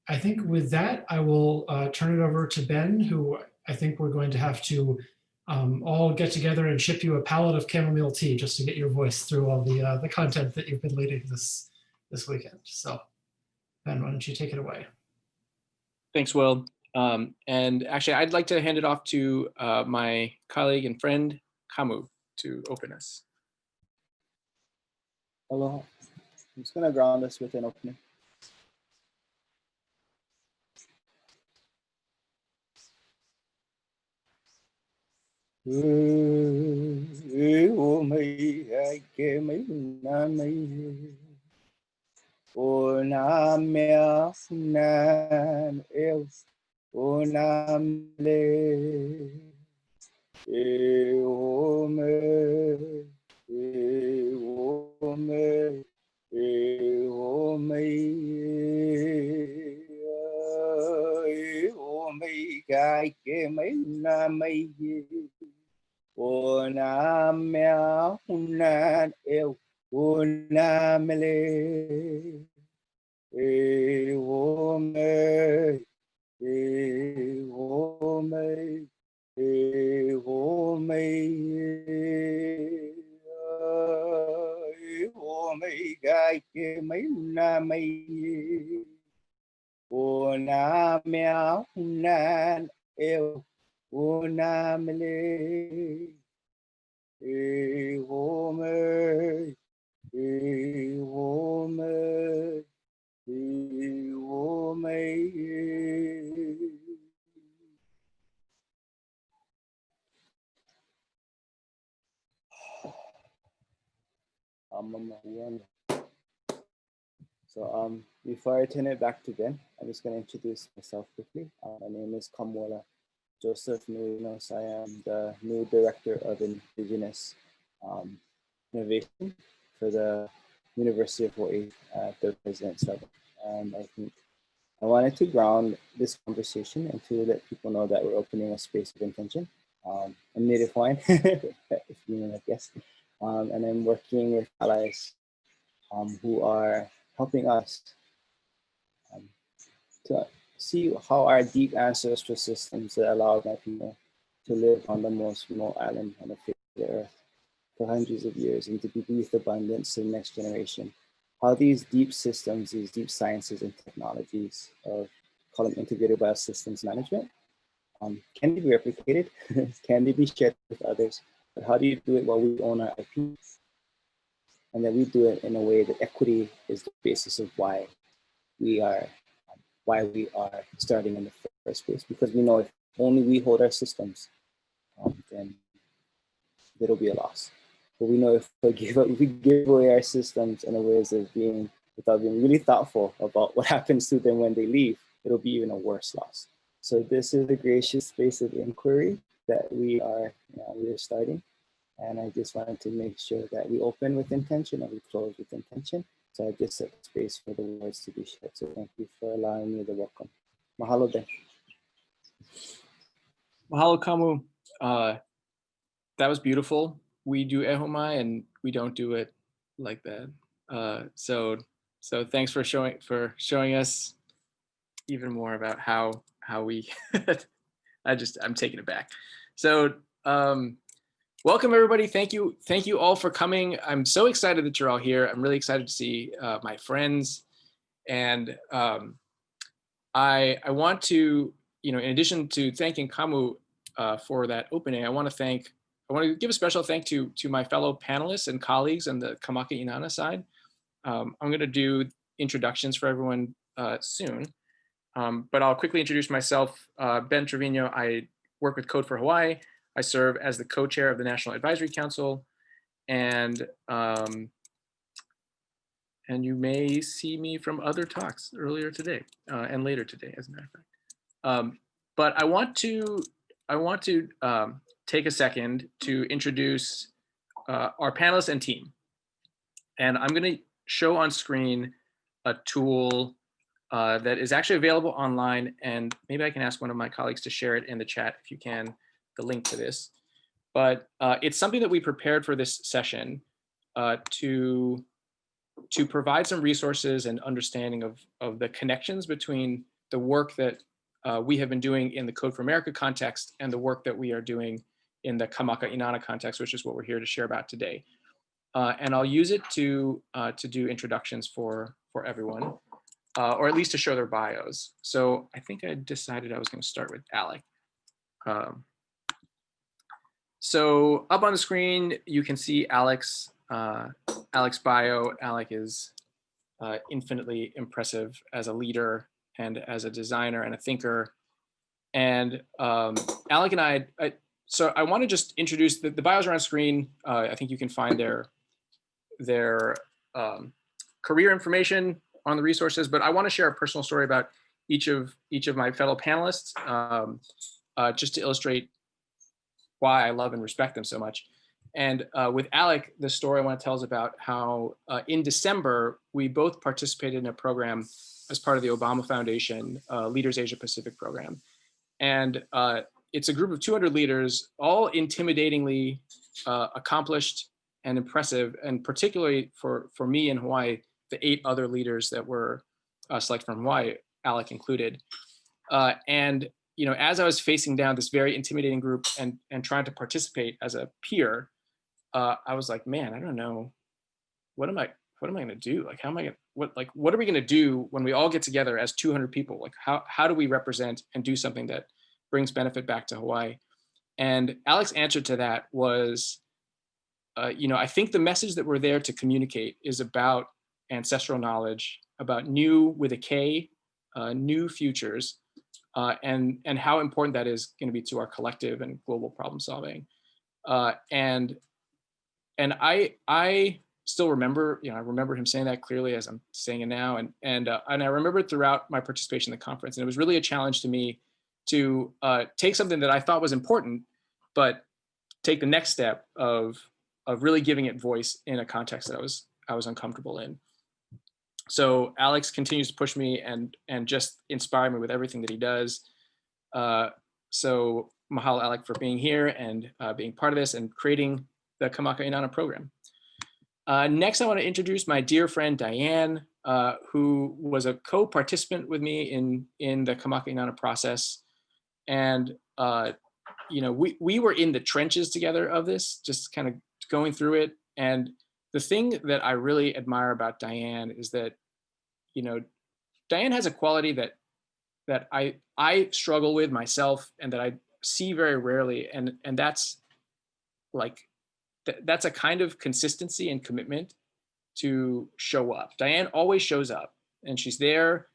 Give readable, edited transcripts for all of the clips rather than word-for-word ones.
I think with that, I will turn it over to Ben, who I think we're going to have to all get together and ship you a pallet of chamomile tea just to get your voice through all the content that you've been leading this weekend. So Ben, why don't you take it away? Thanks, Will. And actually, I'd like to hand it off to my colleague and friend, Kamu, to open us. Aloha. I'm just going to ground us with an opening. So before I turn it back to Ben, I'm just going to introduce myself quickly. My name is Kamwala Joseph. I am the new Director of Indigenous Innovation for the University of Hawaii at the President's level. And I think I wanted to ground this conversation and to let people know that we're opening a space of intention. I'm native Hawaiian, if you know, I guess. And I'm working with allies who are helping us to see how our deep ancestral systems that allowed my people to live on the most remote island on the face of the earth for hundreds of years and to bequeath abundance to the next generation. How these deep systems, these deep sciences and technologies of, call them integrated biosystems management, can be replicated, can they be shared with others, but how do you do it while we own our IP? And that we do it in a way that equity is the basis of why we are starting in the first place. Because we know if only we hold our systems, then there'll be a loss. But we know if we give away our systems in a ways of being, without being really thoughtful about what happens to them when they leave, it'll be even a worse loss. So this is a gracious space of inquiry that we are starting. And I just wanted to make sure that we open with intention and we close with intention. So I just set space for the words to be shared. So thank you for allowing me the welcome. Mahalo Ben. Mahalo, Kamu. That was beautiful. We do ehomai and we don't do it like that. So thanks for showing us even more about how we. I'm taken aback. So. Welcome everybody. Thank you all for coming. I'm so excited that you're all here. I'm really excited to see my friends, and I want to, in addition to thanking Kamu for that opening, I want to give a special thank to my fellow panelists and colleagues on the Maka Inana side. I'm going to do introductions for everyone soon, but I'll quickly introduce myself. Ben Trevino. I work with Code for Hawaii. I serve as the co-chair of the National Advisory Council, and you may see me from other talks earlier today and later today, as a matter of fact. But I want to take a second to introduce our panelists and team, and I'm going to show on screen a tool that is actually available online, and maybe I can ask one of my colleagues to share it in the chat if you can. The link to this, but it's something that we prepared for this session to provide some resources and understanding of the connections between the work that we have been doing in the Code for America context and the work that we are doing in the Maka Inana context, which is what we're here to share about today. And I'll use it to do introductions for everyone, or at least to show their bios. So I think I decided I was going to start with Alec. So up on the screen, you can see Alec's bio. Alec is infinitely impressive as a leader and as a designer and a thinker. And Alec and I so I want to just introduce, the bios are on screen. I think you can find their career information on the resources, but I want to share a personal story about each of my fellow panelists, just to illustrate why I love and respect them so much. And with Alec, the story I want to tell is about how in December, we both participated in a program as part of the Obama Foundation Leaders Asia Pacific program. And it's a group of 200 leaders, all intimidatingly accomplished and impressive, and particularly for me in Hawaii, the 8 other leaders that were selected from Hawaii, Alec included. And as I was facing down this very intimidating group and trying to participate as a peer, I was like, man, I don't know, what am I going to do? Like, how am I going to, what are we going to do when we all get together as 200 people? Like, how do we represent and do something that brings benefit back to Hawaii? And Alec's answer to that was, I think the message that we're there to communicate is about ancestral knowledge, about new with a K, new futures, and how important that is going to be to our collective and global problem solving. And I still remember, I remember him saying that clearly as I'm saying it now, and I remember throughout my participation in the conference, and it was really a challenge to me to take something that I thought was important, but take the next step of really giving it voice in a context that I was uncomfortable in. So Alex continues to push me and just inspire me with everything that he does. So mahalo, Alec, for being here and being part of this and creating the Maka Inana program. Next, I want to introduce my dear friend Diane, who was a co-participant with me in the Maka Inana process. And we were in the trenches together of this, just kind of going through it. And the thing that I really admire about Diane is that, Diane has a quality that I struggle with myself and that I see very rarely. And that's like, that's a kind of consistency and commitment to show up. Diane always shows up, and she's there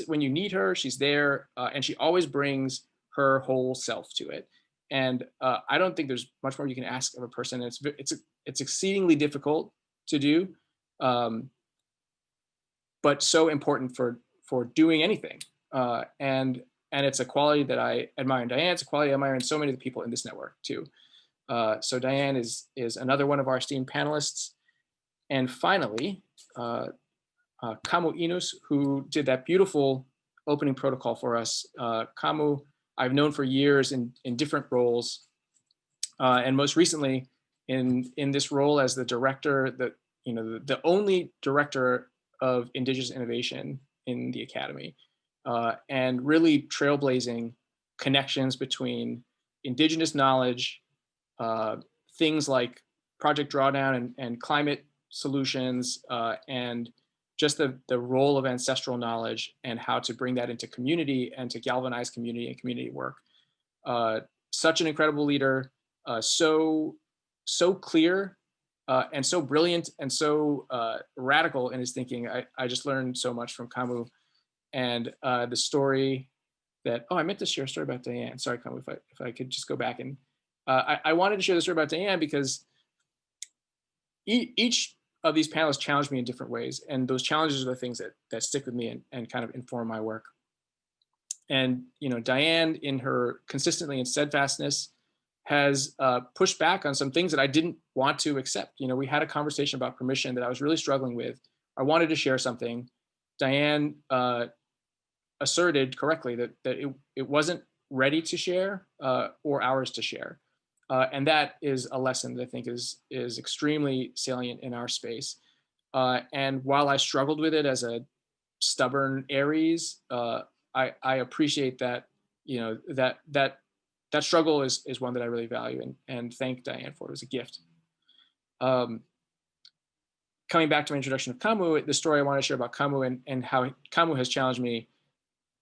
when you need her. She's there, and she always brings her whole self to it. And I don't think there's much more you can ask of a person. It's exceedingly difficult to do, but so important for doing anything. And it's a quality that I admire in Diane. It's a quality I admire in so many of the people in this network too. So Diane is another one of our esteemed panelists. And finally, Kamu Inus, who did that beautiful opening protocol for us. Kamu, I've known for years in different roles, and most recently in this role as the director, the only director of Indigenous innovation in the Academy, and really trailblazing connections between Indigenous knowledge, things like Project Drawdown and climate solutions, and just the role of ancestral knowledge and how to bring that into community and to galvanize community and community work. Such an incredible leader, so clear and so brilliant and so radical in his thinking. I just learned so much from Kamu, and the story that, I meant to share a story about Diane. Sorry, Kamu, if I could just go back and I wanted to share the story about Diane because each of these panelists challenged me in different ways. And those challenges are the things that stick with me and kind of inform my work. And, Diane, in her consistently and steadfastness, has pushed back on some things that I didn't want to accept. We had a conversation about permission that I was really struggling with. I wanted to share something. Diane asserted correctly that it wasn't ready to share or ours to share. And that is a lesson that I think is extremely salient in our space. And while I struggled with it as a stubborn Aries, I appreciate that, you know, that struggle is one that I really value, and thank Diane for it. It was a gift. Coming back to my introduction of Kamwu, the story I want to share about Kamwu and how Kamwu has challenged me.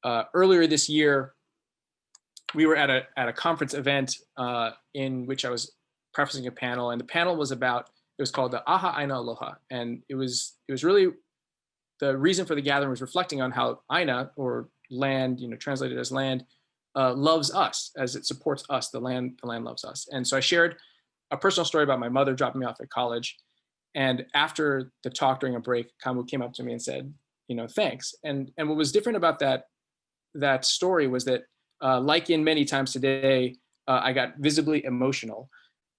Earlier this year, we were at a conference event in which I was prefacing a panel, and the panel was about, it was called the Aha Aina Aloha, and it was really, the reason for the gathering was reflecting on how Aina, or land, you know, translated as land, loves us, as it supports us. The land loves us. And so I shared a personal story about my mother dropping me off at college. And after the talk during a break, Kamwu came up to me and said, you know, thanks. And what was different about that story was that, like in many times today, I got visibly emotional.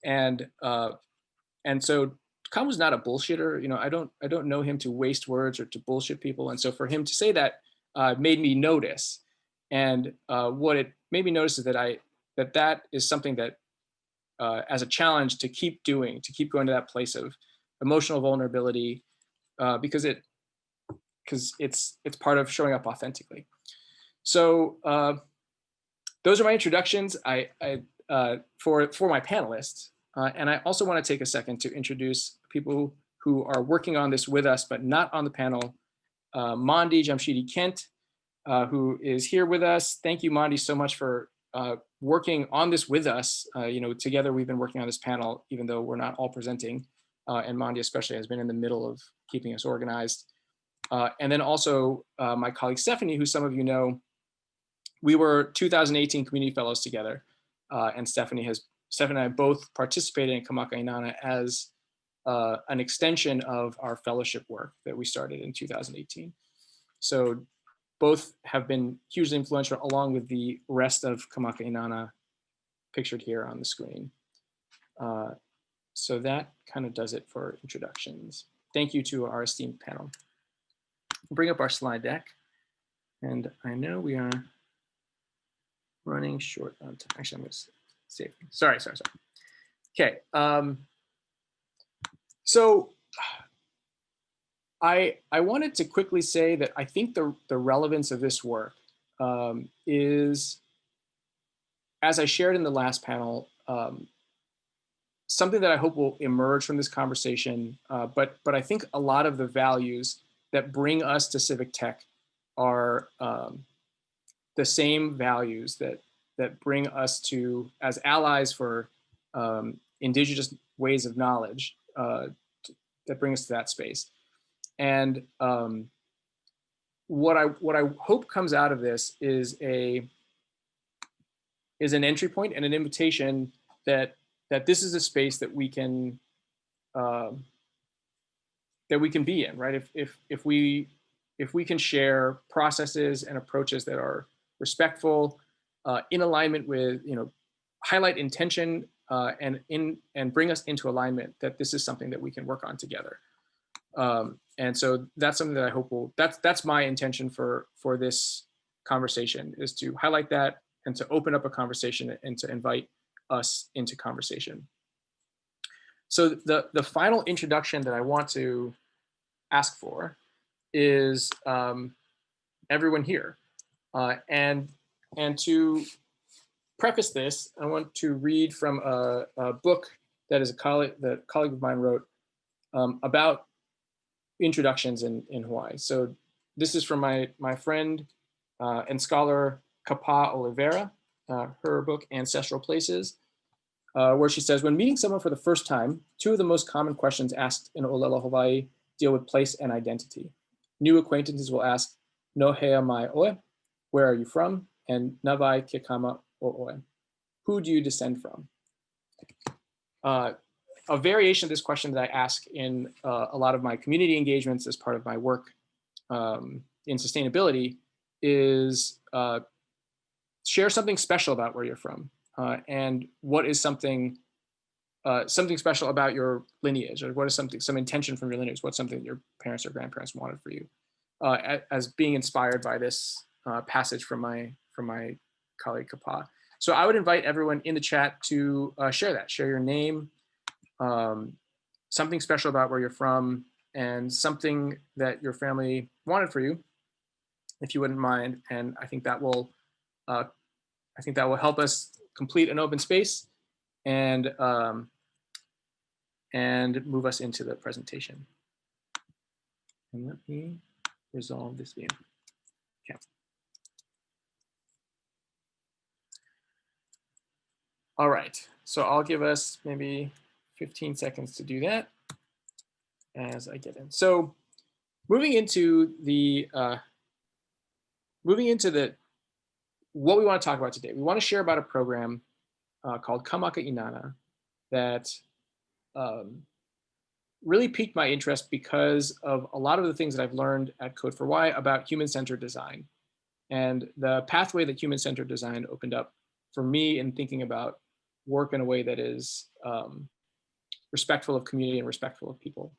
And so Kamwu's not a bullshitter. You know, I don't know him to waste words or to bullshit people. And so for him to say that made me notice. And what it made me notice is that is something that, as a challenge, to keep doing, to keep going to that place of emotional vulnerability, because it's part of showing up authentically. So those are my introductions. For my panelists, and I also want to take a second to introduce people who are working on this with us, but not on the panel. Mondi Jamshidi Kent, who is here with us. Thank you, Mondi, so much for working on this with us. You know, together we've been working on this panel, even though we're not all presenting. And Mondi especially has been in the middle of keeping us organized. And then also my colleague Stephanie, who some of you know, we were 2018 community fellows together. And Stephanie and I both participated in Maka Inana as an extension of our fellowship work that we started in 2018. So both have been hugely influential, along with the rest of Maka Inana pictured here on the screen. So that kind of does it for introductions. Thank you to our esteemed panel. We'll bring up our slide deck. And I know we are running short on time. Actually, I'm going to save. Sorry. Okay. So I wanted to quickly say that I think the relevance of this work is, as I shared in the last panel, something that I hope will emerge from this conversation. But I think a lot of the values that bring us to civic tech are the same values that bring us to, as allies for indigenous ways of knowledge, that bring us to that space. And what I hope comes out of this is an entry point and an invitation that this is a space that we can be in, right? If we can share processes and approaches that are respectful, in alignment with, you know, highlight intention, and bring us into alignment, that this is something that we can work on together. And so that's something that I hope that's my intention for this conversation, is to highlight that and to open up a conversation and to invite us into conversation. So the final introduction that I want to ask for is everyone here. And to preface this, I want to read from a book that a colleague of mine wrote about introductions in Hawaii. So this is from my friend and scholar Kapa Oliveira, her book Ancestral Places, where she says, when meeting someone for the first time, two of the most common questions asked in Olelo Hawaii deal with place and identity. New acquaintances will ask, no hea mai oe, where are you from? And navai ke kama o oe, who do you descend from? A variation of this question that I ask in a lot of my community engagements as part of my work in sustainability is share something special about where you're from, and what is something special about your lineage, or what is some intention from your lineage, what's something that your parents or grandparents wanted for you, as being inspired by this passage from my colleague Kapa. So I would invite everyone in the chat to share your name, something special about where you're from, and something that your family wanted for you. if you wouldn't mind. And I think that will help us complete an open space and move us into the presentation. And let me resolve this view. Okay. All right, so I'll give us maybe 15 seconds to do that as I get in. So moving into what we want to talk about today, we want to share about a program called Maka Inana that really piqued my interest because of a lot of the things that I've learned at Code4Y about human-centered design and the pathway that human-centered design opened up for me in thinking about work in a way that is respectful of community and respectful of people.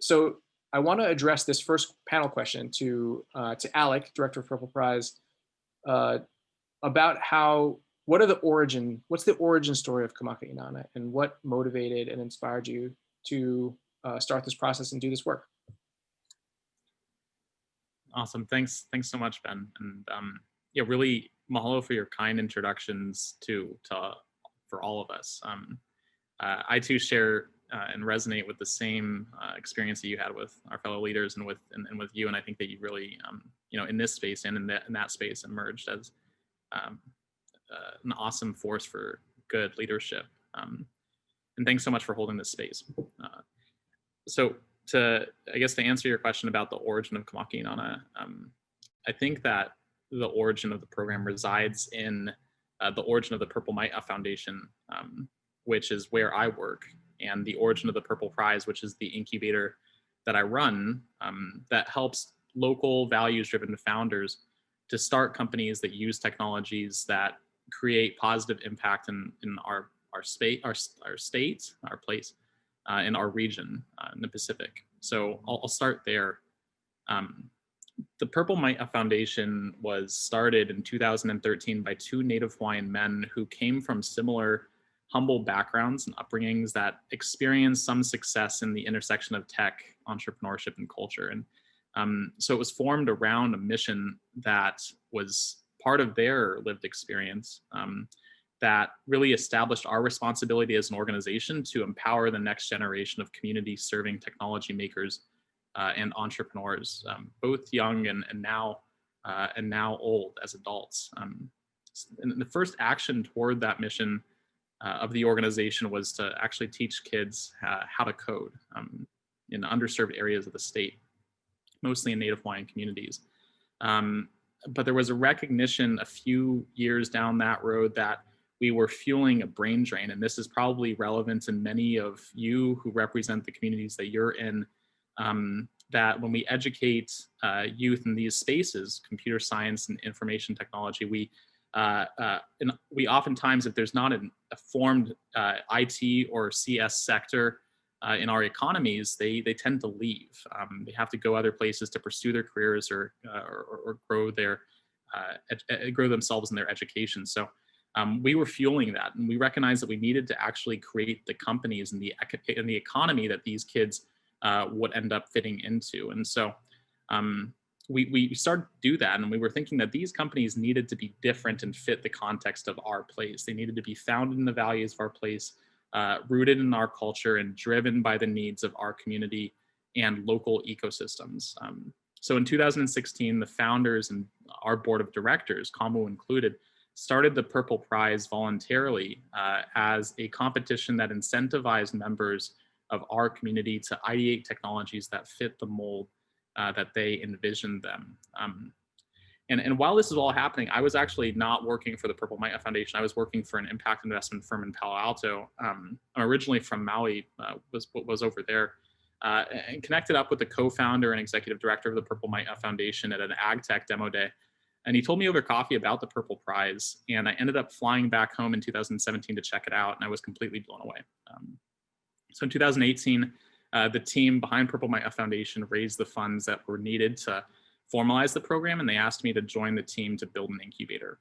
So I want to address this first panel question to Alec, Director of Purple Prize, about what's the origin story of Maka Inana and what motivated and inspired you to start this process and do this work? Awesome, thanks so much, Ben. And yeah, really mahalo for your kind introductions for all of us. I too share and resonate with the same experience that you had with our fellow leaders and with you, and I think that you really, in this space and in that space emerged as an awesome force for good leadership. And thanks so much for holding this space. So to answer your question about the origin of Maka Inana, I think that the origin of the program resides in the origin of the Purple Maya Foundation, which is where I work, and the origin of the Purple Prize, which is the incubator that I run, that helps local values-driven founders to start companies that use technologies that create positive impact in our state, our place, in our region, in the Pacific. So I'll start there. The Purple Maya Foundation was started in 2013 by two Native Hawaiian men who came from similar humble backgrounds and upbringings that experienced some success in the intersection of tech, entrepreneurship, and culture. And so it was formed around a mission that was part of their lived experience, that really established our responsibility as an organization to empower the next generation of community-serving technology makers and entrepreneurs, both young and now old as adults. And the first action toward that mission of the organization was to actually teach kids how to code in underserved areas of the state, mostly in Native Hawaiian communities. But there was a recognition a few years down that road that we were fueling a brain drain, and this is probably relevant to many of you who represent the communities that you're in, that when we educate youth in these spaces, computer science and information technology, we oftentimes, if there's not a formed IT or CS sector in our economies, they tend to leave. They have to go other places to pursue their careers or grow themselves in their education. So we were fueling that, and we recognized that we needed to actually create the companies and the economy that these kids would end up fitting into. And so we started to do that, and we were thinking that these companies needed to be different and fit the context of our place. They needed to be founded in the values of our place, rooted in our culture, and driven by the needs of our community and local ecosystems. So in 2016, the founders and our board of directors, Kamu included, started the Purple Prize voluntarily as a competition that incentivized members of our community to ideate technologies that fit the mold that they envisioned them. And while this is all happening, I was actually not working for the Purple Maya Foundation. I was working for an impact investment firm in Palo Alto. I'm originally from Maui, was over there, and connected up with the co-founder and executive director of the Purple Maya Foundation at an ag tech demo day. And he told me over coffee about the Purple Prize, and I ended up flying back home in 2017 to check it out, and I was completely blown away. So in 2018, the team behind Purple Maya Foundation raised the funds that were needed to formalize the program, and they asked me to join the team to build an incubator.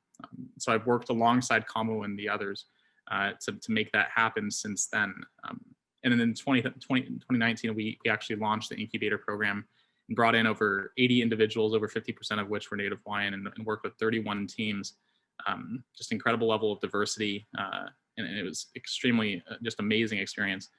So I've worked alongside Kamu and the others to make that happen since then. And then in 2019, we actually launched the incubator program, and brought in over 80 individuals, over 50% of which were Native Hawaiian, and worked with 31 teams. Just incredible level of diversity, and it was extremely just amazing experience.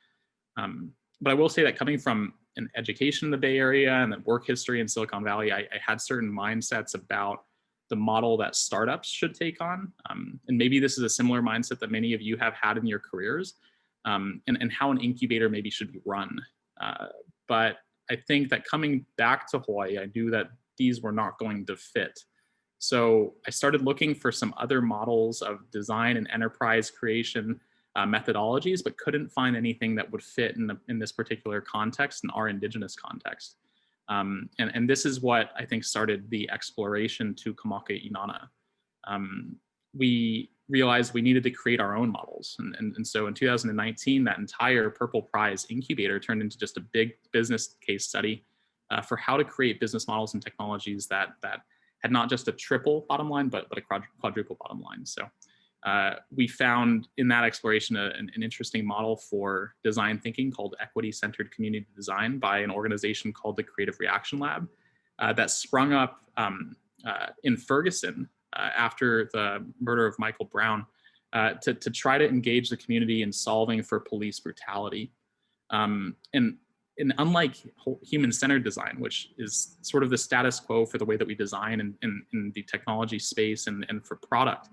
But I will say that coming from an education in the Bay Area and then work history in Silicon Valley, I had certain mindsets about the model that startups should take on. And maybe this is a similar mindset that many of you have had in your careers, and how an incubator maybe should be run. But I think that coming back to Hawaii, I knew that these were not going to fit. So I started looking for some other models of design and enterprise creation methodologies, but couldn't find anything that would fit in this particular context, in our indigenous context. And this is what I think started the exploration to Maka Inana. We realized we needed to create our own models. And so in 2019, that entire Purple Prize incubator turned into just a big business case study for how to create business models and technologies that had not just a triple bottom line, but a quadruple bottom line. So we found in that exploration an interesting model for design thinking called equity-centered community design by an organization called the Creative Reaction Lab that sprung up in Ferguson after the murder of Michael Brown to try to engage the community in solving for police brutality. And unlike human-centered design, which is sort of the status quo for the way that we design in the technology space and for product,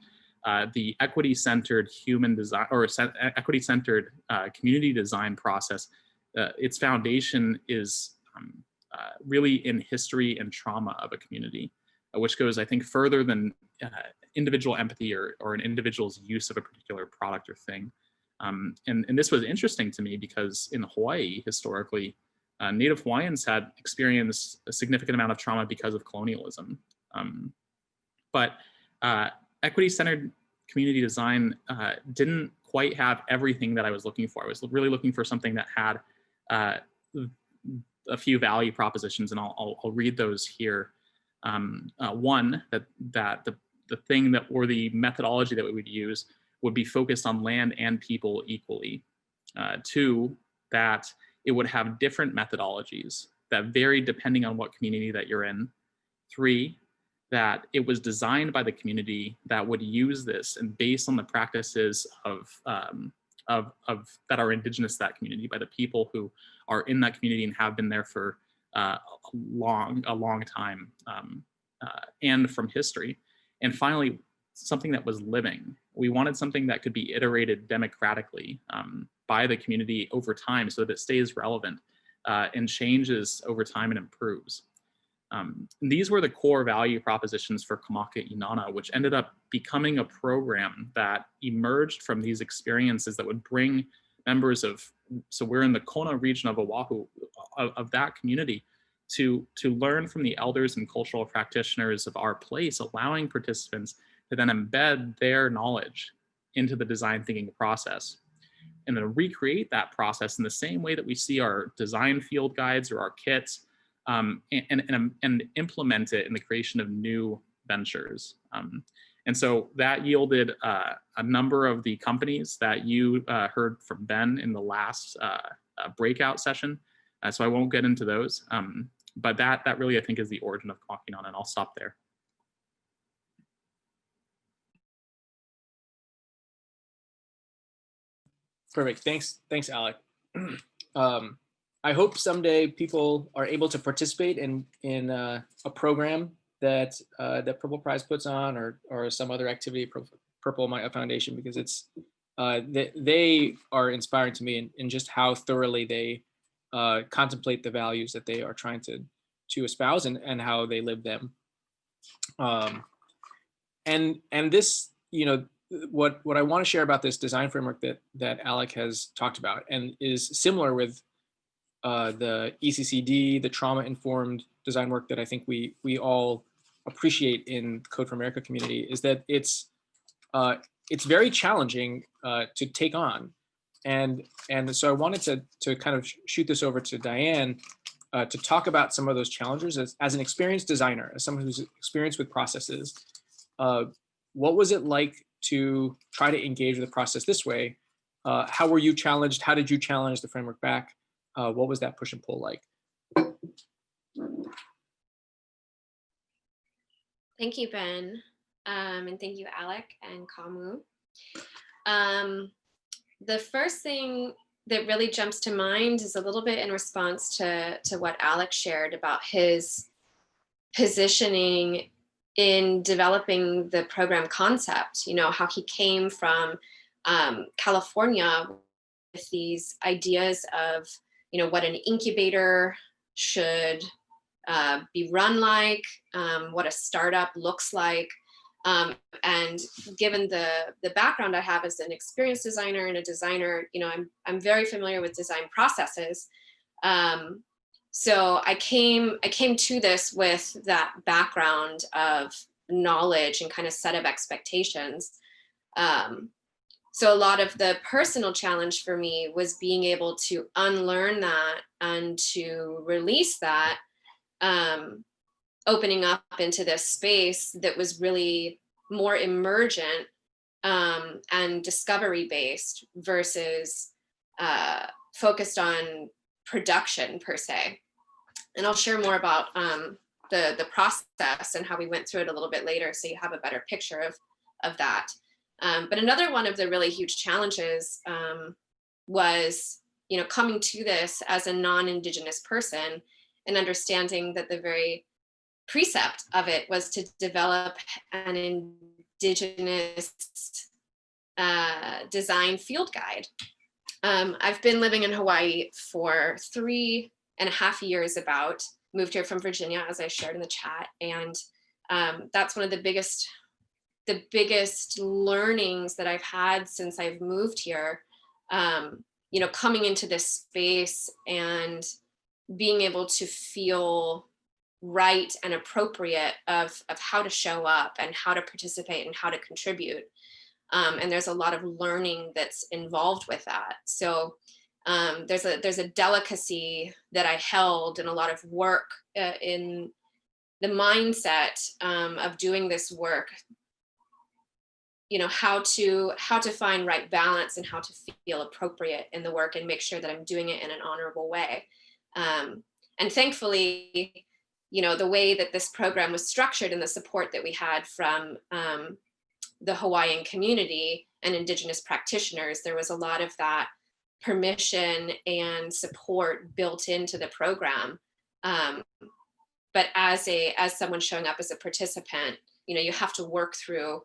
the equity-centered human design or equity-centered community design process, its foundation is really in history and trauma of a community, which goes, I think, further than individual empathy or an individual's use of a particular product or thing. And this was interesting to me because in Hawaii, historically, Native Hawaiians had experienced a significant amount of trauma because of colonialism. But equity-centered community design didn't quite have everything that I was looking for. I was really looking for something that had a few value propositions, and I'll read those here. One, that the thing that, or the methodology that we would use would be focused on land and people equally. Two, that it would have different methodologies that vary depending on what community that you're in. Three, that it was designed by the community that would use this and based on the practices of that are indigenous to that community, by the people who are in that community and have been there for a long time, and from history. And finally, something that was living. We wanted something that could be iterated democratically by the community over time so that it stays relevant and changes over time and improves. These were the core value propositions for Maka Inana, which ended up becoming a program that emerged from these experiences that would bring members of, so we're in the Kona region of Oahu, of that community, to learn from the elders and cultural practitioners of our place, allowing participants to then embed their knowledge into the design thinking process and then recreate that process in the same way that we see our design field guides or our kits, and implement it in the creation of new ventures. And so that yielded a number of the companies that you heard from Ben in the last breakout session. So I won't get into those, but that really, I think, is the origin of Maka Inana, and I'll stop there. Perfect. Thanks, Alec. I hope someday people are able to participate in a program that that Purple Prize puts on, or some other activity Purple Maya Foundation, because it's they are inspiring to me in just how thoroughly they contemplate the values that they are trying to espouse and how they live them. And this, you know, what I want to share about this design framework that Alec has talked about, and is similar with the ECCD, the trauma-informed design work that I think we all appreciate in Code for America community, is that it's very challenging to take on, and so I wanted to kind of shoot this over to Diane to talk about some of those challenges as an experienced designer, as someone who's experienced with processes. What was it like to try to engage with the process this way? How were you challenged? How did you challenge the framework back? What was that push and pull like? Thank you, Ben. And thank you, Alec and Kamu. The first thing that really jumps to mind is a little bit in response to what Alec shared about his positioning in developing the program concept, you know, how he came from California with these ideas of, you know, what an incubator should be run like, what a startup looks like. And given the background I have as an experienced designer and a designer, you know, I'm very familiar with design processes. So I came to this with that background of knowledge and kind of set of expectations. So a lot of the personal challenge for me was being able to unlearn that and to release that, opening up into this space that was really more emergent and discovery based versus focused on production per se. And I'll share more about the process and how we went through it a little bit later, so you have a better picture of that. But another one of the really huge challenges was, you know, coming to this as a non-Indigenous person and understanding that the very precept of it was to develop an Indigenous design field guide. I've been living in Hawaii for 3.5 years about, moved here from Virginia, as I shared in the chat. And that's one of the biggest learnings that I've had since I've moved here, you know, coming into this space and being able to feel right and appropriate of how to show up and how to participate and how to contribute. And there's a lot of learning that's involved with that. So there's a delicacy that I held and a lot of work in the mindset of doing this work, you know, how to find right balance and how to feel appropriate in the work and make sure that I'm doing it in an honorable way. And thankfully, you know, the way that this program was structured and the support that we had from the Hawaiian community and Indigenous practitioners, there was a lot of that permission and support built into the program. But as someone showing up as a participant, you know, you have to work through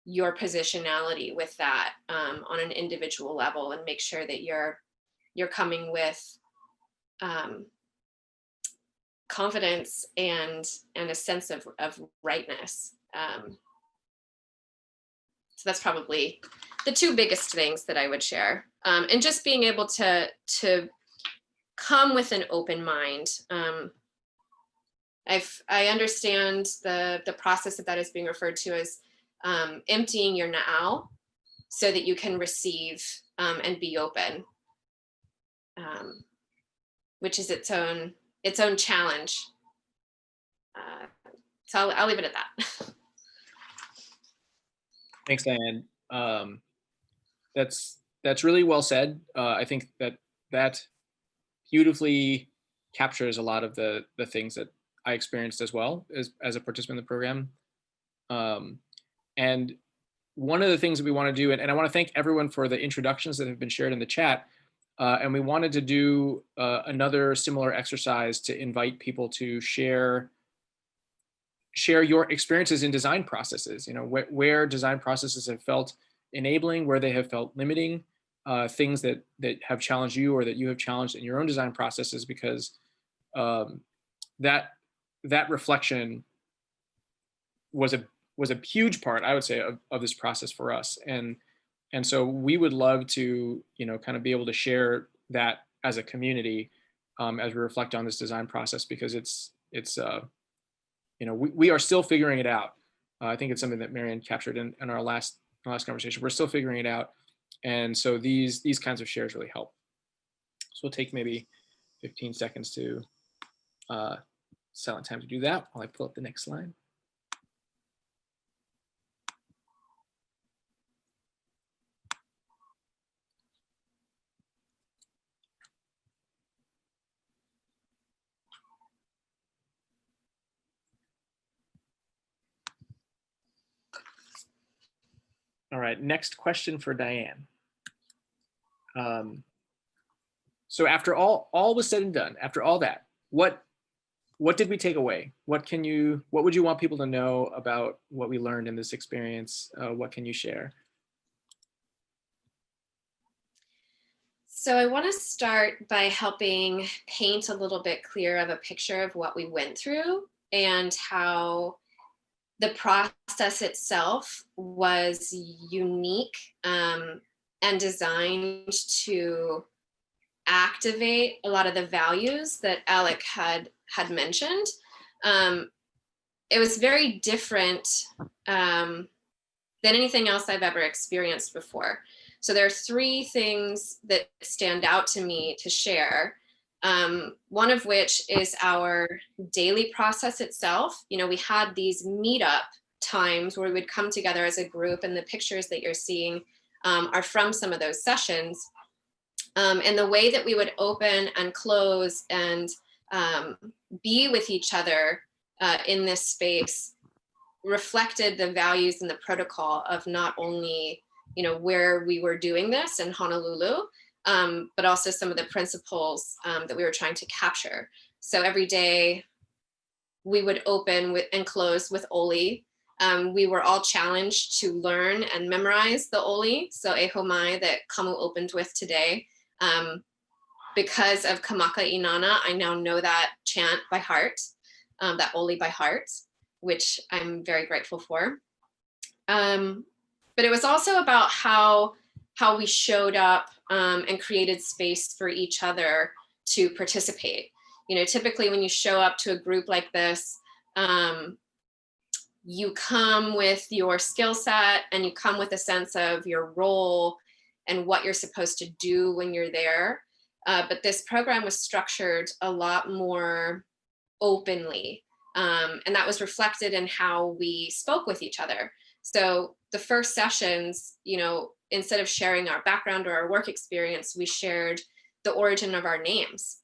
your positionality with that on an individual level and make sure that you're coming with confidence and a sense of rightness. So that's probably the two biggest things that I would share. And just being able to come with an open mind. I understand the process that is being referred to as emptying your now so that you can receive and be open, which is its own challenge. So I'll leave it at that. Thanks, Diane. That's really well said. I think that beautifully captures a lot of the things that I experienced as well as a participant in the program. And one of the things that we want to do, and I want to thank everyone for the introductions that have been shared in the chat. And we wanted to do another similar exercise to invite people to share your experiences in design processes, you know, where design processes have felt enabling, where they have felt limiting, things that have challenged you or that you have challenged in your own design processes, because that reflection was a huge part, I would say, of this process for us. And so we would love to, you know, kind of be able to share that as a community as we reflect on this design process, because it's you know, we are still figuring it out. I think it's something that Marianne captured in our last conversation. We're still figuring it out. And so these kinds of shares really help. So we'll take maybe 15 seconds to silent time to do that while I pull up the next slide. All right, next question for Diane. So after all was said and done, after all that, what did we take away? What would you want people to know about what we learned in this experience? What can you share? So I want to start by helping paint a little bit clearer of a picture of what we went through and how the process itself was unique and designed to activate a lot of the values that Alec had mentioned. It was very different than anything else I've ever experienced before. So there are three things that stand out to me to share. One of which is our daily process itself. You know, we had these meetup times where we would come together as a group, and the pictures that you're seeing are from some of those sessions. And the way that we would open and close and be with each other in this space reflected the values and the protocol of not only, you know, where we were doing this in Honolulu, but also some of the principles that we were trying to capture. So every day we would open with and close with Oli. We were all challenged to learn and memorize the Oli. So Eho Mai that Kamu opened with today. Because of Kamaka Inana, I now know that chant by heart, that Oli by heart, which I'm very grateful for. But it was also about how we showed up and created space for each other to participate. You know, typically when you show up to a group like this, you come with your skill set and you come with a sense of your role and what you're supposed to do when you're there. But this program was structured a lot more openly. And that was reflected in how we spoke with each other. So the first sessions, you know, instead of sharing our background or our work experience, we shared the origin of our names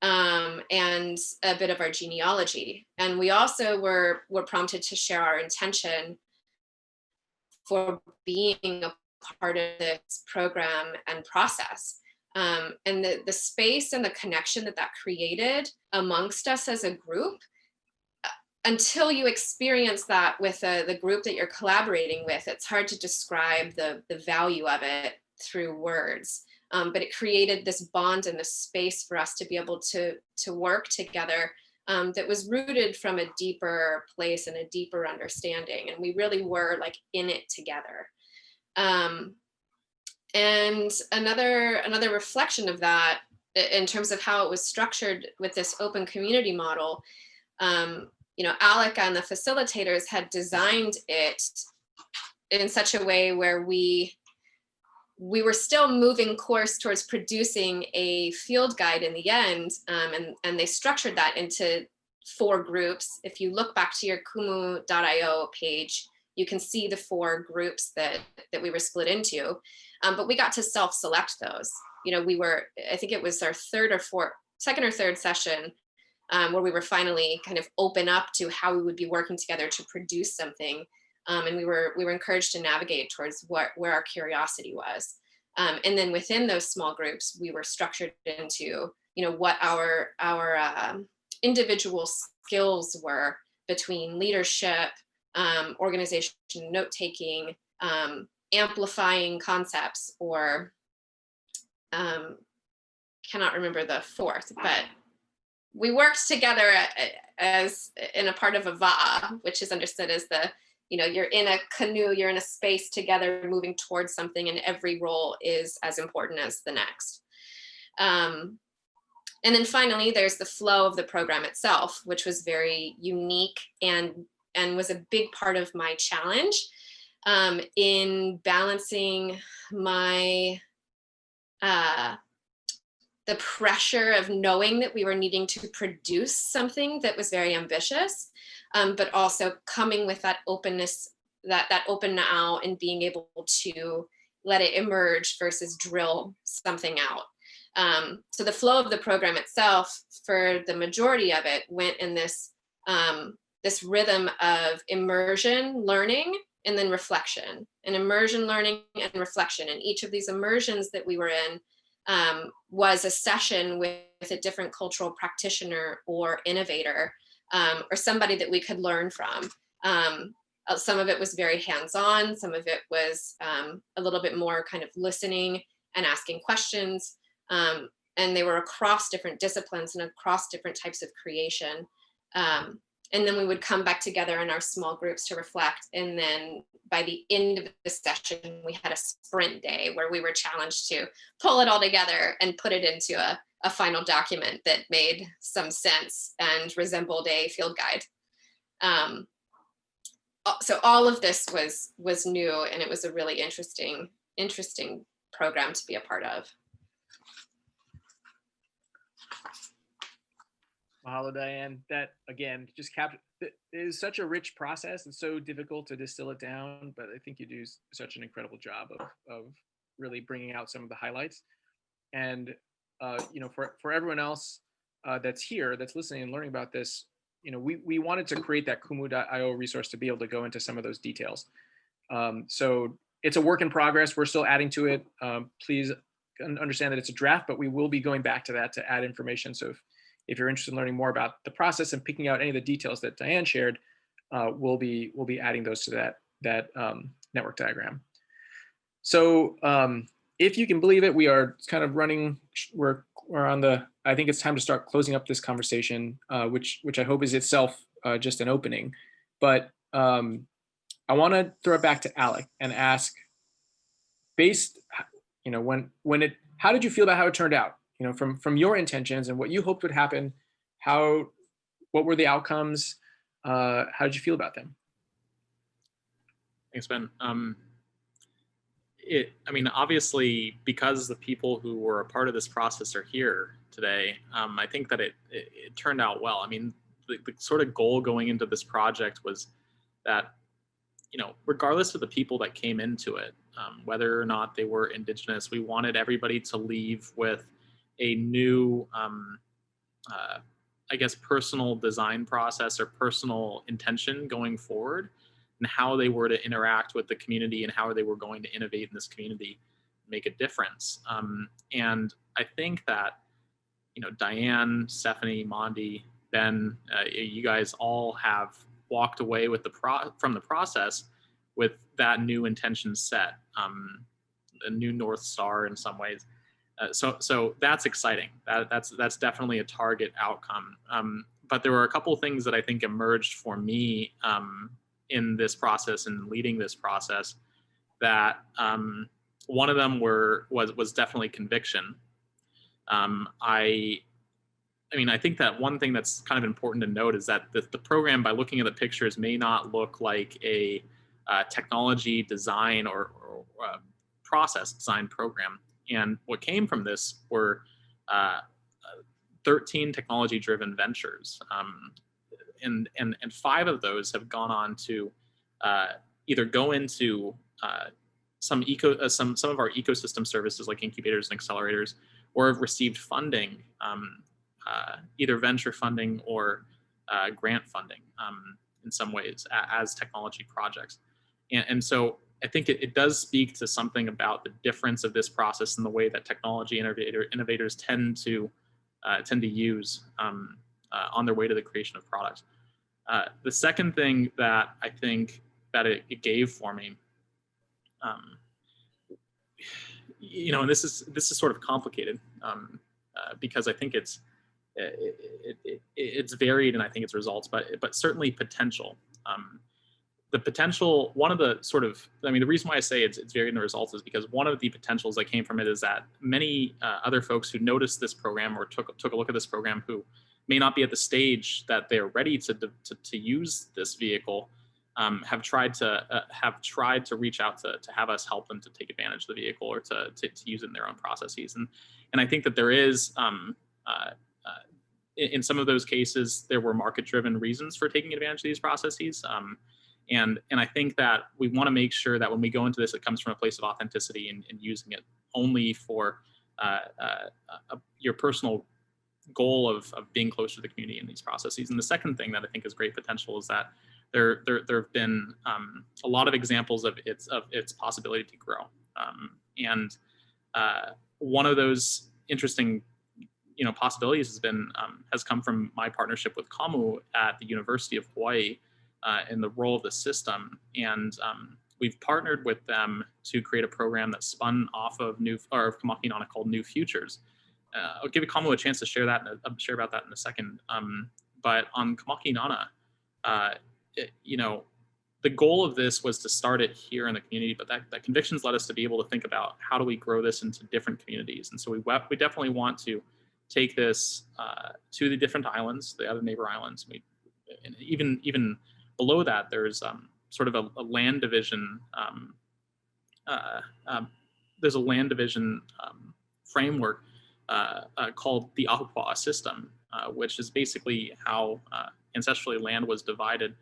and a bit of our genealogy. And we also were prompted to share our intention for being a part of this program and process. And the space and the connection that created amongst us as a group, until you experience that with the group that you're collaborating with, it's hard to describe the value of it through words. But it created this bond and this space for us to be able to work together that was rooted from a deeper place and a deeper understanding. And we really were like in it together. And another reflection of that in terms of how it was structured with this open community model, you know, Alec and the facilitators had designed it in such a way where we were still moving course towards producing a field guide in the end, and they structured that into 4 groups. If you look back to your kumu.io page, you can see the 4 groups that we were split into, but we got to self-select those. You know, I think it was our second or third session where we were finally kind of open up to how we would be working together to produce something. And we were encouraged to navigate towards where our curiosity was. And then within those small groups, we were structured into, you know, what our individual skills were between leadership, organization, note-taking, amplifying concepts, or cannot remember the fourth, but we worked together as in a part of a va'a, which is understood as you know, you're in a canoe, you're in a space together moving towards something, and every role is as important as the next. And then finally, there's the flow of the program itself, which was very unique and was a big part of my challenge in balancing my the pressure of knowing that we were needing to produce something that was very ambitious, but also coming with that openness, that open now, and being able to let it emerge versus drill something out. So the flow of the program itself, for the majority of it, went in this rhythm of immersion learning and then reflection, and immersion learning and reflection. And each of these immersions that we were in was a session with a different cultural practitioner or innovator, or somebody that we could learn from. Some of it was very hands-on, some of it was a little bit more kind of listening and asking questions. And they were across different disciplines and across different types of creation. And then we would come back together in our small groups to reflect. And then by the end of the session, we had a sprint day where we were challenged to pull it all together and put it into a final document that made some sense and resembled a field guide. So all of this was new, and it was a really interesting program to be a part of. Mahalo, Diane. That again just captured. It is such a rich process and so difficult to distill it down, but I think you do such an incredible job of really bringing out some of the highlights. And you know, for everyone else that's here, that's listening and learning about this, you know, we wanted to create that kumu.io resource to be able to go into some of those details. So it's a work in progress. We're still adding to it. Please understand that it's a draft, but we will be going back to that to add information. So if you're interested in learning more about the process and picking out any of the details that Diane shared, we'll be adding those to that network diagram. So if you can believe it, we are kind of running. We're on the. I think it's time to start closing up this conversation, which I hope is itself just an opening. But I want to throw it back to Alec and ask, based, you know, how did you feel about how it turned out? You know, from your intentions and what you hoped would happen, what were the outcomes? How did you feel about them? Thanks, Ben. I mean, obviously, because the people who were a part of this process are here today, I think that it turned out well. I mean, the sort of goal going into this project was that, you know, regardless of the people that came into it, whether or not they were indigenous, we wanted everybody to leave with a new, I guess, personal design process or personal intention going forward, and how they were to interact with the community and how they were going to innovate in this community, make a difference. And I think that, you know, Diane, Stephanie, Mondi, Ben, you guys all have walked away with from the process with that new intention set, a new North Star in some ways. So that's exciting. That's definitely a target outcome. But there were a couple of things that I think emerged for me in this process and leading this process. That one of them was definitely conviction. I mean, I think that one thing that's kind of important to note is that the program, by looking at the pictures, may not look like a technology design or process design program. And what came from this were 13 technology-driven ventures, and 5 of those have gone on to either go into some of our ecosystem services like incubators and accelerators, or have received funding, either venture funding or grant funding in some ways as technology projects. And so I think it does speak to something about the difference of this process and the way that technology innovators tend to use on their way to the creation of products. The second thing that I think that it gave for me, you know, and this is sort of complicated because I think it's varied, and I think it's results, but certainly potential. The potential, one of the sort of, I mean, the reason why I say it's varied in the results is because one of the potentials that came from it is that many other folks who noticed this program or took a look at this program who may not be at the stage that they're ready to use this vehicle have tried to reach out to have us help them to take advantage of the vehicle or to use it in their own processes. And I think that there is, in some of those cases, there were market-driven reasons for taking advantage of these processes. And I think that we want to make sure that when we go into this, it comes from a place of authenticity and using it only for your personal goal of being closer to the community in these processes. And the second thing that I think is great potential is that there have been a lot of examples of its possibility to grow. And one of those interesting possibilities has come from my partnership with Kamu at the University of Hawaii in the role of the system. And we've partnered with them to create a program that spun off of Kamwala Inana called New Futures. I'll give Kamu a chance to share about that in a second. But on Kamwala Inana, the goal of this was to start it here in the community, but that convictions led us to be able to think about how do we grow this into different communities. And so we definitely want to take this to the different islands, the other neighbor islands. And even below that, there's sort of a land division. There's a land division framework called the Ahupua'a system, which is basically how ancestrally land was divided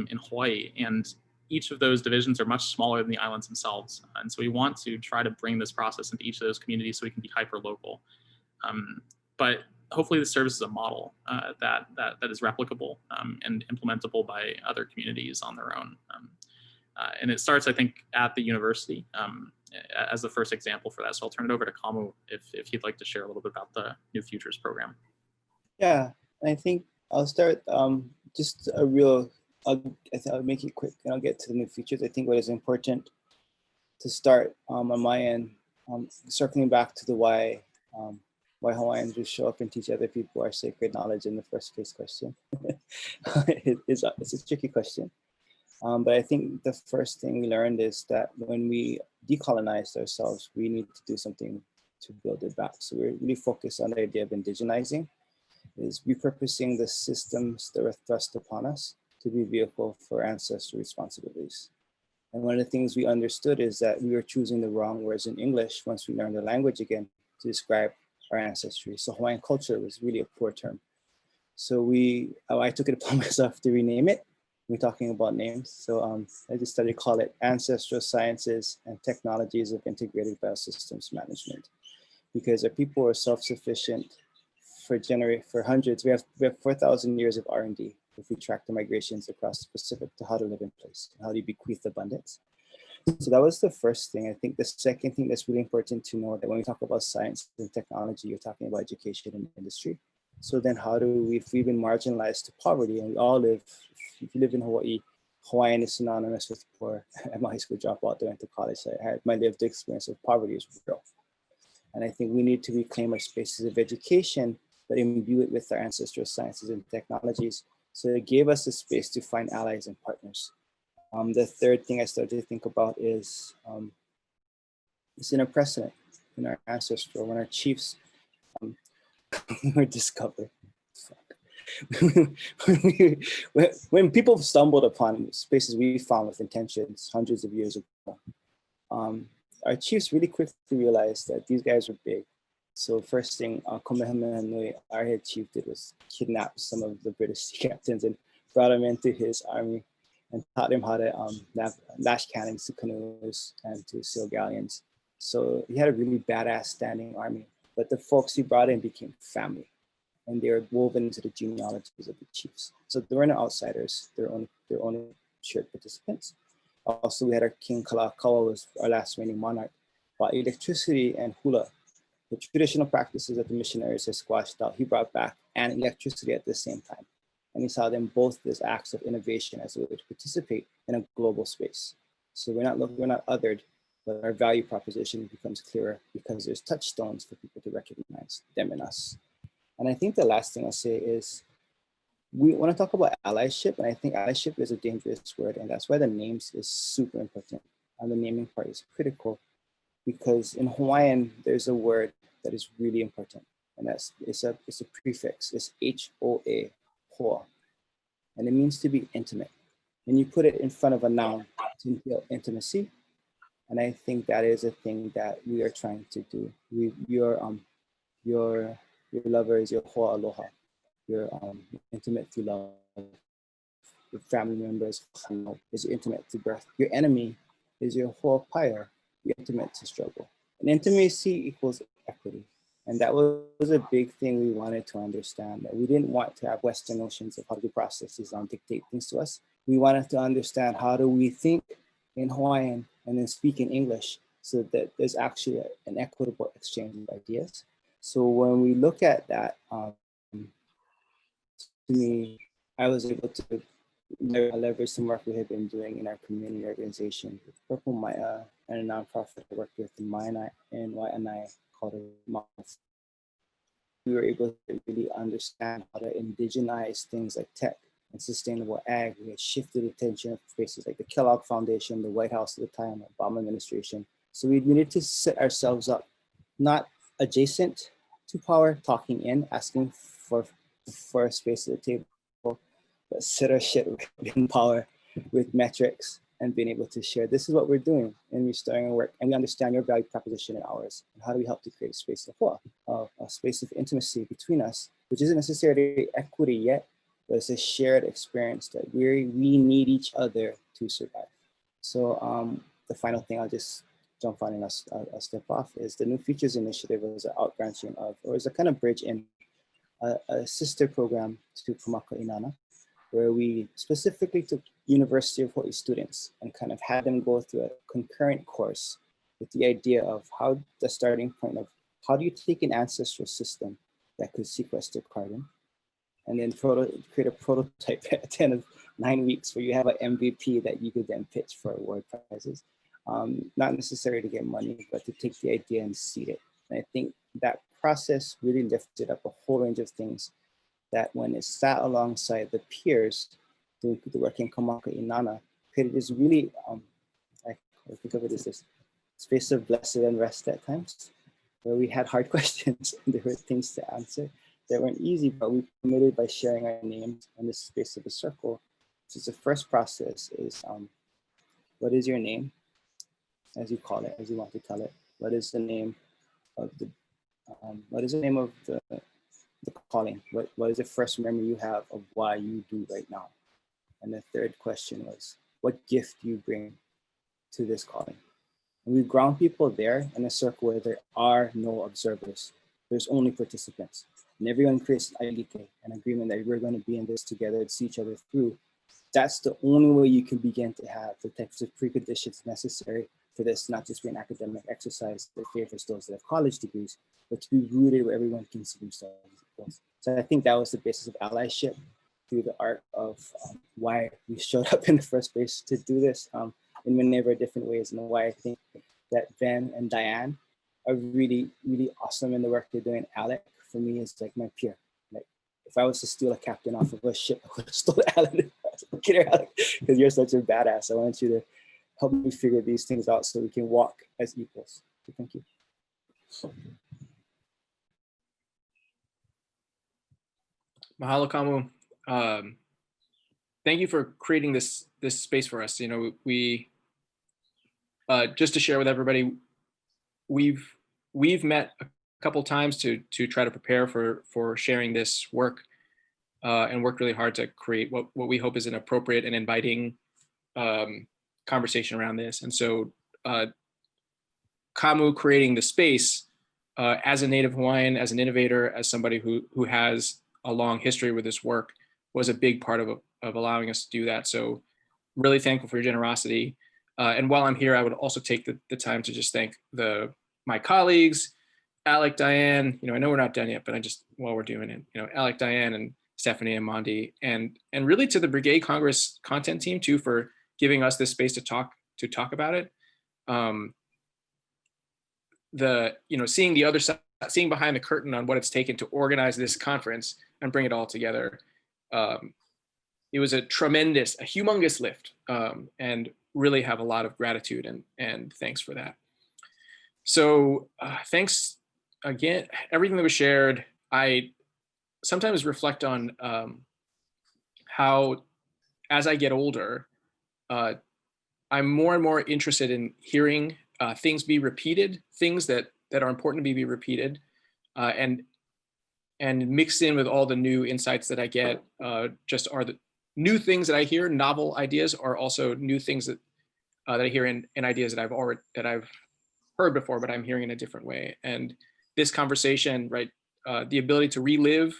in Hawaii. And each of those divisions are much smaller than the islands themselves. And so we want to try to bring this process into each of those communities so we can be hyper-local. But hopefully this serves as a model that is replicable and implementable by other communities on their own. And it starts, I think, at the university as the first example for that. So I'll turn it over to Kamu if he'd like to share a little bit about the New Futures program. Yeah, I think I'll start just I'll make it quick and I'll get to the New Futures. I think what is important to start on my end, circling back to the why Hawaiians will show up and teach other people our sacred knowledge in the first place question. It's a tricky question. But I think the first thing we learned is that when we decolonized ourselves, we need to do something to build it back. So we're really focused on the idea of indigenizing, is repurposing the systems that were thrust upon us to be vehicle for ancestral responsibilities. And one of the things we understood is that we were choosing the wrong words in English once we learned the language again to describe our ancestry. So Hawaiian culture was really a poor term. So I took it upon myself to rename it. We're talking about names. So I just started to call it Ancestral Sciences and Technologies of Integrated Biosystems Management, because our people are self-sufficient for hundreds. We have 4,000 years of R&D if we track the migrations across the Pacific to how to live in place, and how to bequeath abundance. So that was the first thing. I think the second thing that's really important to know that when we talk about science and technology, you're talking about education and industry. So then if we've been marginalized to poverty, and we all live, if you live in Hawaii, Hawaiian is synonymous with poor. I'm a high school dropout that went to college. So I had my lived experience of poverty is real. And I think we need to reclaim our spaces of education, but imbue it with our ancestral sciences and technologies. So it gave us a space to find allies and partners. The third thing I started to think about is it's in a precedent in our ancestral, when our chiefs were discovered. When people stumbled upon spaces we found with intentions hundreds of years ago, our chiefs really quickly realized that these guys were big. So first thing Kamehameha Nui, our head chief, did was kidnap some of the British sea captains and brought them into his army and taught them how to lash cannons to canoes and to sail galleons. So he had a really badass standing army, but the folks he brought in became family, and they were woven into the genealogies of the chiefs. So they weren't outsiders, they're only shared participants. Also, we had our King Kalakaua, was our last reigning monarch. But electricity and hula, the traditional practices that the missionaries had squashed out, he brought back, and electricity at the same time. And he saw them both as acts of innovation as a way to participate in a global space. So we're not othered, but our value proposition becomes clearer because there's touchstones for people to recognize them in us. And I think the last thing I'll say is, we want to talk about allyship, and I think allyship is a dangerous word, and that's why the names is super important. And the naming part is critical, because in Hawaiian, there's a word that is really important, and it's a prefix. It's H-O-A, hoa, and it means to be intimate. And you put it in front of a noun to feel intimacy, and I think that is a thing that we are trying to do. Your lover is your hoa aloha. Your intimate through love. Your family members is intimate through birth. Your enemy is your hoa paia. You're intimate to struggle. And intimacy equals equity. And that was a big thing we wanted to understand, that we didn't want to have Western notions of how to do processes dictate things to us. we wanted to understand how do we think in Hawaiian and then speak in English so that there's actually an equitable exchange of ideas. So when we look at that, to me, I was able to leverage some work we had been doing in our community organization with Purple Maya and a nonprofit I worked with in Waianae called Maka. We were able to really understand how to indigenize things like tech and sustainable ag. We had shifted attention to places like the Kellogg Foundation, the White House at the time, the Obama administration. So we needed to set ourselves up, not adjacent to power, talking in, asking for a space at the table, but set our shit in power with metrics and being able to share, this is what we're doing and we're starting our work and we understand your value proposition and ours. And how do we help to create a space of a space of intimacy between us, which isn't necessarily equity yet, but it's a shared experience that we need each other to survive. So the final thing I'll just jump on and I'll step off is the New Features Initiative was an outbranching of, or is a kind of bridge in a sister program to Maka Inana, where we specifically took University of Hawaii students and kind of had them go through a concurrent course with the idea of how the starting point of how do you take an ancestral system that could sequester carbon and then create a prototype at the end of 9 weeks where you have an MVP that you could then pitch for award prizes. Not necessarily to get money, but to take the idea and seed it. And I think that process really lifted up a whole range of things that when it sat alongside the peers doing the work in Maka Inana, created this really, I think of it as this space of blessed unrest at times, where we had hard questions and there were things to answer that weren't easy, but we committed by sharing our names in the space of a circle. So the first process is, what is your name, as you call it, as you want to tell it? What is the name of the, the calling? What is the first memory you have of why you do right now? And the third question was, what gift do you bring to this calling? And we ground people there in a circle where there are no observers. There's only participants. And everyone creates an agreement that we're going to be in this together and see each other through. That's the only way you can begin to have the types of preconditions necessary for this, not just be an academic exercise that favors those that have college degrees, but to be rooted where everyone can see themselves as equals. So I think that was the basis of allyship through the arc of why we showed up in the first place to do this in many of our different ways, and why I think that Ben and Diane are really, really awesome in the work they're doing. Alec, for me, is like my peer. Like, if I was to steal a captain off of a ship, I would have stolen Alec. Get her, Alec, because you're such a badass. I want you to help me figure these things out so we can walk as equals. So thank you. Mahalo, Kamu. Thank you for creating this space for us. You know, we just to share with everybody, we've met a couple times to try to prepare for sharing this work, and worked really hard to create what we hope is an appropriate and inviting conversation around this. And so Kamu creating the space as a Native Hawaiian, as an innovator, as somebody who has a long history with this work, was a big part of allowing us to do that. So really thankful for your generosity. And while I'm here, I would also take the time to just thank my colleagues, Alec, Diane. You know, I know we're not done yet, but while we're doing it, you know, Alec, Diane, and Stephanie and Mondi, and really to the Brigade Congress content team too, for giving us this space to talk about it. Seeing the other side, seeing behind the curtain on what it's taken to organize this conference and bring it all together. It was a humongous lift, and really have a lot of gratitude and thanks for that. So thanks again, everything that was shared. I sometimes reflect on how, as I get older, I'm more and more interested in hearing things be repeated, things that are important to be repeated, and mixed in with all the new insights that I get, just are the new things that I hear. Novel ideas are also new things that I hear in ideas that I've heard before, but I'm hearing in a different way. And this conversation, right, the ability to relive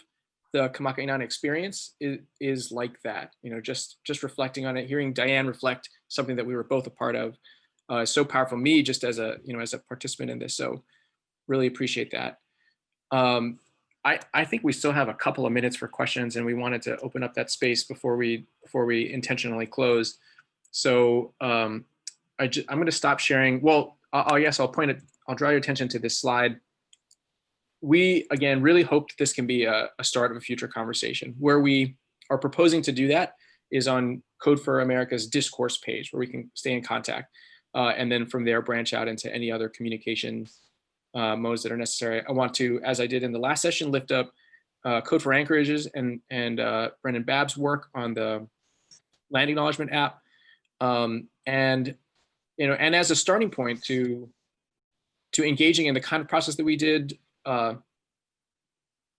the Kamaka Inana experience is like that. You know, just reflecting on it, hearing Diane reflect something that we were both a part of, is so powerful. Me, just as a as a participant in this, so really appreciate that. I think we still have a couple of minutes for questions, and we wanted to open up that space before we intentionally close. So I'm going to stop sharing. Well, yes, I'll draw your attention to this slide. We, again, really hope that this can be a start of a future conversation. Where we are proposing to do that is on Code for America's discourse page, where we can stay in contact. And then from there, branch out into any other communication modes that are necessary. I want to, as I did in the last session, lift up Code for Anchorages and Brendan Babb's work on the land acknowledgement app. And as a starting point to engaging in the kind of process that we did,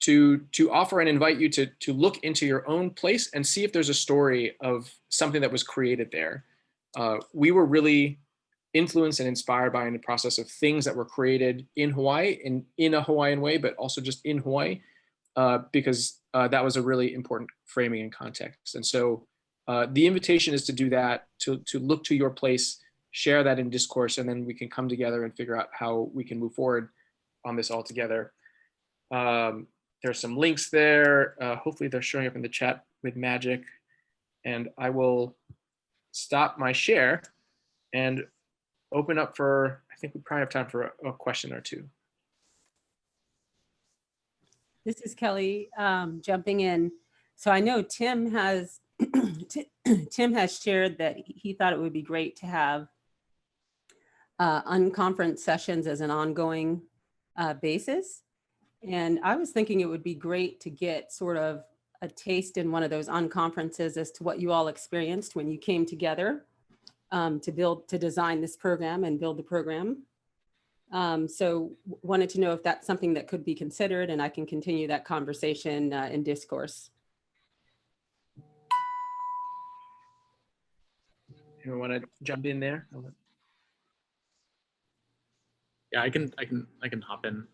to offer and invite you to look into your own place and see if there's a story of something that was created there. We were really influenced and inspired by in the process of things that were created in Hawaii in a Hawaiian way, but also just in Hawaii, because that was a really important framing and context. And so the invitation is to do that, to look to your place, share that in discourse, and then we can come together and figure out how we can move forward on this all together. There's some links there. Hopefully they're showing up in the chat with magic. And I will stop my share and open up for, I think we probably have time for a question or two. This is Kelly jumping in. So I know Tim has Tim has shared that he thought it would be great to have unconference sessions as an ongoing basis. And I was thinking it would be great to get sort of a taste in one of those unconferences as to what you all experienced when you came together to design this program and build the program. So wanted to know if that's something that could be considered, and I can continue that conversation in discourse. You want to jump in there? Yeah, I can hop in.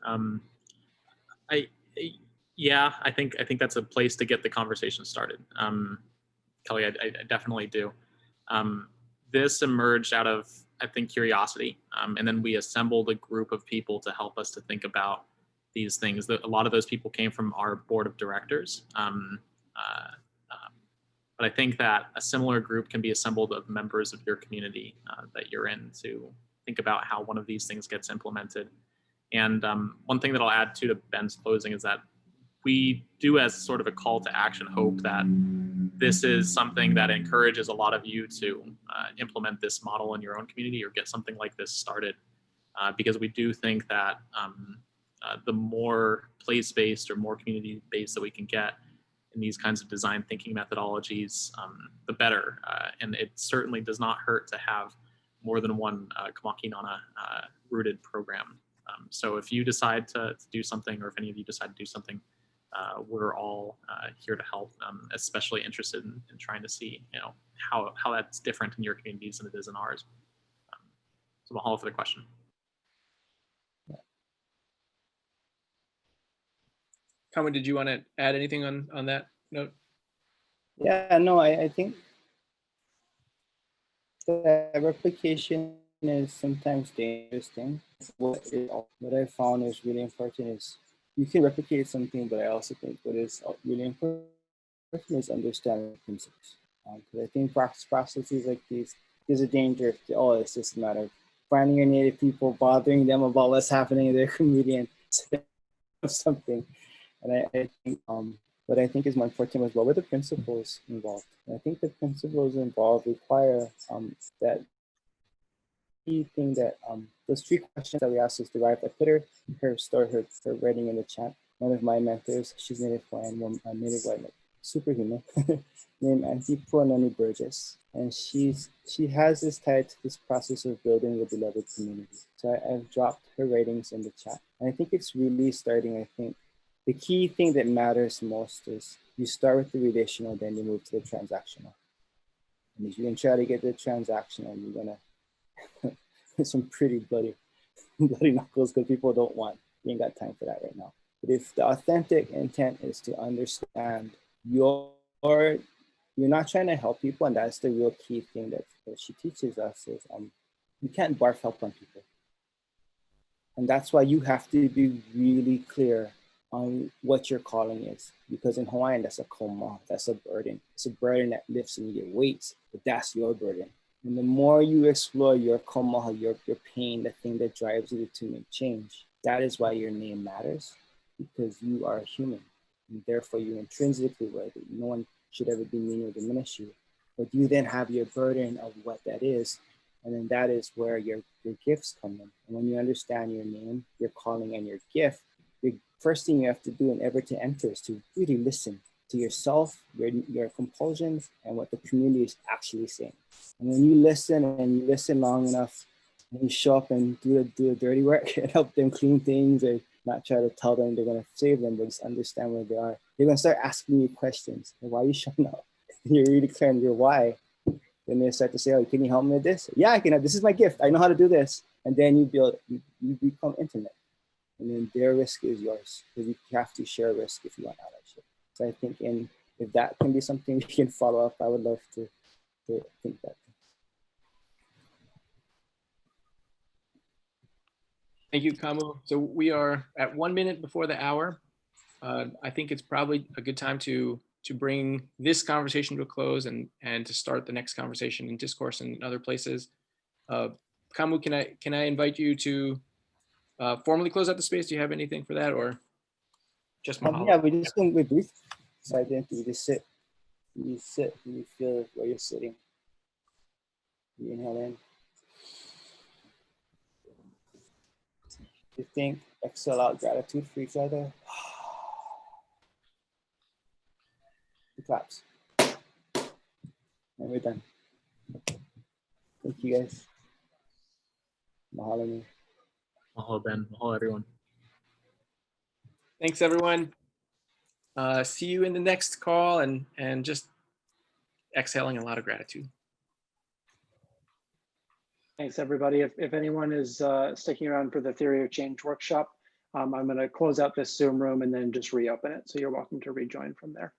Yeah, I think that's a place to get the conversation started. Kelly, I definitely do. This emerged out of, I think, curiosity, and then we assembled a group of people to help us to think about these things. A lot of those people came from our board of directors, but I think that a similar group can be assembled of members of your community that you're in to think about how one of these things gets implemented. And one thing that I'll add to Ben's closing is that we do, as sort of a call to action, hope that this is something that encourages a lot of you to implement this model in your own community or get something like this started, because we do think that the more place-based or more community-based that we can get in these kinds of design thinking methodologies, the better. And it certainly does not hurt to have more than one Kamwala Inana rooted program. So if you decide to do something, or if any of you decide to do something, we're all here to help, especially interested in trying to see, how that's different in your communities than it is in ours. So mahalo for the question. Kamwala, did you want to add anything on that note? Yeah, no, I think the replication is sometimes dangerous thing. What I found is really important is you can replicate something, but I also think what is really important is understanding principles. Because I think processes like these, there's a danger if it's just a matter of finding your native people, bothering them about what's happening in their community and something. And I think what I think is more important as well, what are the principles involved? And I think the principles involved require that key thing that those 3 questions that we asked is derived. I put her writing in the chat. One of my mentors, she's native Hawaiian, native white, like superhuman, named Auntie Puanani Burgess, and she has this tied to this process of building a beloved community. So I've dropped her writings in the chat, and I think it's really starting. I think the key thing that matters most is you start with the relational, then you move to the transactional. And if you can try to get the transactional, you're gonna some pretty bloody knuckles because people don't want. You ain't got time for that right now. But if the authentic intent is to understand you're not trying to help people, and that's the real key thing that she teaches us is you can't barf help on people. And that's why you have to be really clear on what your calling is. Because in Hawaiian, that's a koma, that's a burden. It's a burden that lifts and you get weights, but that's your burden. And the more you explore your koma, your pain, the thing that drives you to make change, that is why your name matters, because you are a human. And therefore, you're intrinsically worthy. No one should ever demean or diminish you. But you then have your burden of what that is. And then that is where your gifts come in. And when you understand your name, your calling, and your gift, the first thing you have to do in ever to enter is to really listen to yourself, your compulsions, and what the community is actually saying. And when you listen and you listen long enough, and you show up and do the dirty work and help them clean things, or not try to tell them they're going to save them, but just understand where they are. They're going to start asking you questions. Why are you showing up? And you're really clear on your why. Then they start to say, oh, can you help me with this? Yeah, I can. This is my gift. I know how to do this. And then you become intimate. And then their risk is yours, because you have to share risk if you want allyship. So I think if that can be something we can follow up, I would love to think that. Thank you, Kamu. So we are at 1 minute before the hour. I think it's probably a good time to bring this conversation to a close and to start the next conversation and discourse in other places. Kamu, can I invite you to formally close out the space? Do you have anything for that, or just mahalo? Yeah, we just we breathe. So I think you just sit. You sit and you feel where you're sitting. You inhale in. You think, exhale out gratitude for each other. He claps. And we're done. Thank you guys. Mahalo. Mahalo, Ben. Mahalo, everyone. Thanks, everyone. See you in the next call, and just exhaling a lot of gratitude. Thanks, everybody. If anyone is sticking around for the Theory of Change workshop, I'm going to close out this Zoom room and then just reopen it. So you're welcome to rejoin from there.